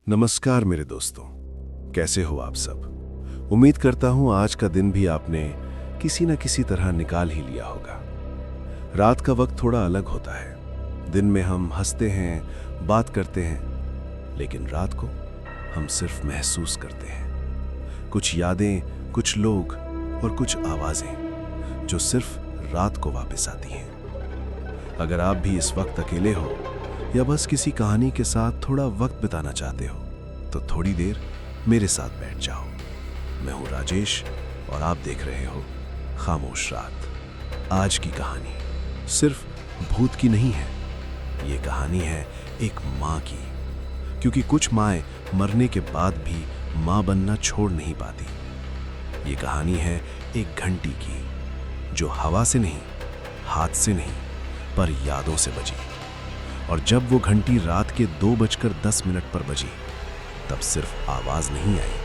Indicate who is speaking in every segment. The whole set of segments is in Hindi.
Speaker 1: नमस्कार मेरे दोस्तों, कैसे हो आप सब। उम्मीद करता हूं आज का दिन भी आपने किसी न किसी तरह निकाल ही लिया होगा। रात का वक्त थोड़ा अलग होता है। दिन में हम हंसते हैं, बात करते हैं, लेकिन रात को हम सिर्फ महसूस करते हैं। कुछ यादें, कुछ लोग और कुछ आवाजें जो सिर्फ रात को वापस आती हैं। अगर आप भी इस वक्त अकेले हो या बस किसी कहानी के साथ थोड़ा वक्त बिताना चाहते हो तो थोड़ी देर मेरे साथ बैठ जाओ। मैं हूं राजेश और आप देख रहे हो खामोश रात। आज की कहानी सिर्फ भूत की नहीं है, ये कहानी है एक माँ की। क्योंकि कुछ माएँ मरने के बाद भी माँ बनना छोड़ नहीं पाती। ये कहानी है एक घंटी की जो हवा से नहीं, हाथ से नहीं, पर यादों से बजी। और जब वो घंटी रात के 2:10 पर बजी, तब सिर्फ आवाज नहीं आई,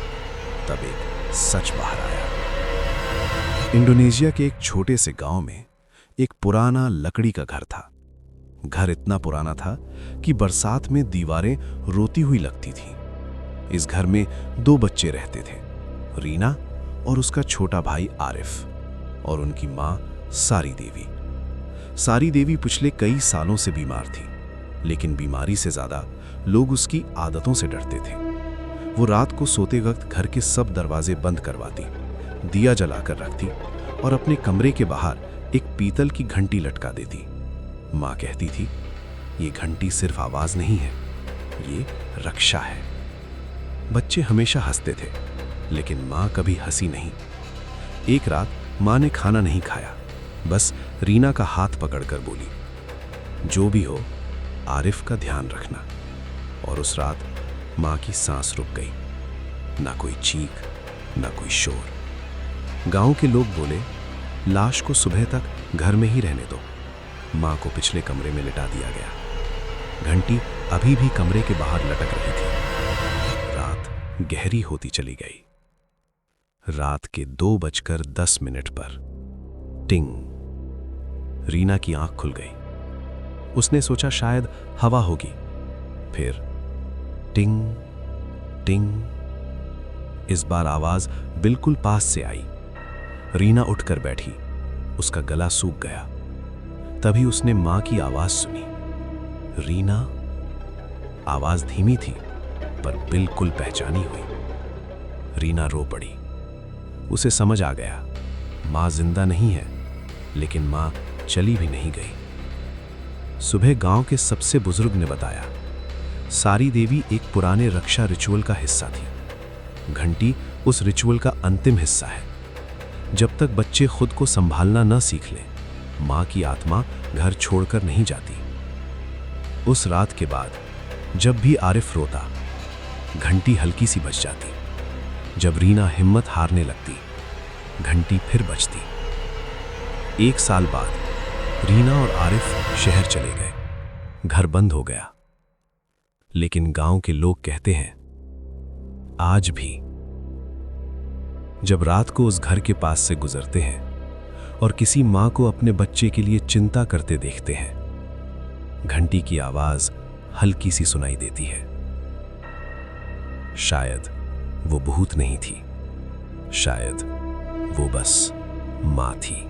Speaker 1: तब एक सच बाहर आया। इंडोनेशिया के एक छोटे से गांव में एक पुराना लकड़ी का घर था। घर इतना पुराना था कि बरसात में दीवारें रोती हुई लगती थी। इस घर में 2 बच्चे रहते थे, रीना और उसका छोटा भाई आरिफ, और उनकी माँ सारी देवी। सारी देवी पिछले कई सालों से बीमार थी, लेकिन बीमारी से ज्यादा लोग उसकी आदतों से डरते थे। वो रात को सोते वक्त घर के सब दरवाजे बंद करवाती, दिया जलाकर रखती और अपने कमरे के बाहर एक पीतल की घंटी लटका देती। माँ कहती थी, ये घंटी सिर्फ आवाज नहीं है, ये रक्षा है। बच्चे हमेशा हंसते थे, लेकिन माँ कभी हंसी नहीं। एक रात माँ ने खाना नहीं खाया, बस रीना का हाथ पकड़कर बोली, जो भी हो आरिफ का ध्यान रखना। और उस रात माँ की सांस रुक गई। ना कोई चीख, ना कोई शोर। गांव के लोग बोले, लाश को सुबह तक घर में ही रहने दो। माँ को पिछले कमरे में लिटा दिया गया। घंटी अभी भी कमरे के बाहर लटक रही थी। रात गहरी होती चली गई। रात के 2:10 पर टिंग, रीना की आंख खुल गई। उसने सोचा शायद हवा होगी। फिर टिंग टिंग। इस बार आवाज बिल्कुल पास से आई। रीना उठकर बैठी, उसका गला सूख गया। तभी उसने मां की आवाज सुनी, रीना। आवाज धीमी थी, पर बिल्कुल पहचानी हुई। रीना रो पड़ी। उसे समझ आ गया, मां जिंदा नहीं है, लेकिन मां चली भी नहीं गई। सुबह गांव के सबसे बुजुर्ग ने बताया, सारी देवी एक पुराने रक्षा रिचुअल का हिस्सा थी। घंटी उस रिचुअल का अंतिम हिस्सा है। जब तक बच्चे खुद को संभालना न सीख लें, मां की आत्मा घर छोड़कर नहीं जाती। उस रात के बाद जब भी आरिफ रोता, घंटी हल्की सी बज जाती। जब रीना हिम्मत हारने लगती, घंटी फिर बजती। 1 साल बाद रीना और आरिफ शहर चले गए। घर बंद हो गया। लेकिन गांव के लोग कहते हैं, आज भी जब रात को उस घर के पास से गुजरते हैं और किसी मां को अपने बच्चे के लिए चिंता करते देखते हैं, घंटी की आवाज हल्की सी सुनाई देती है। शायद वो भूत नहीं थी, शायद वो बस मां थी।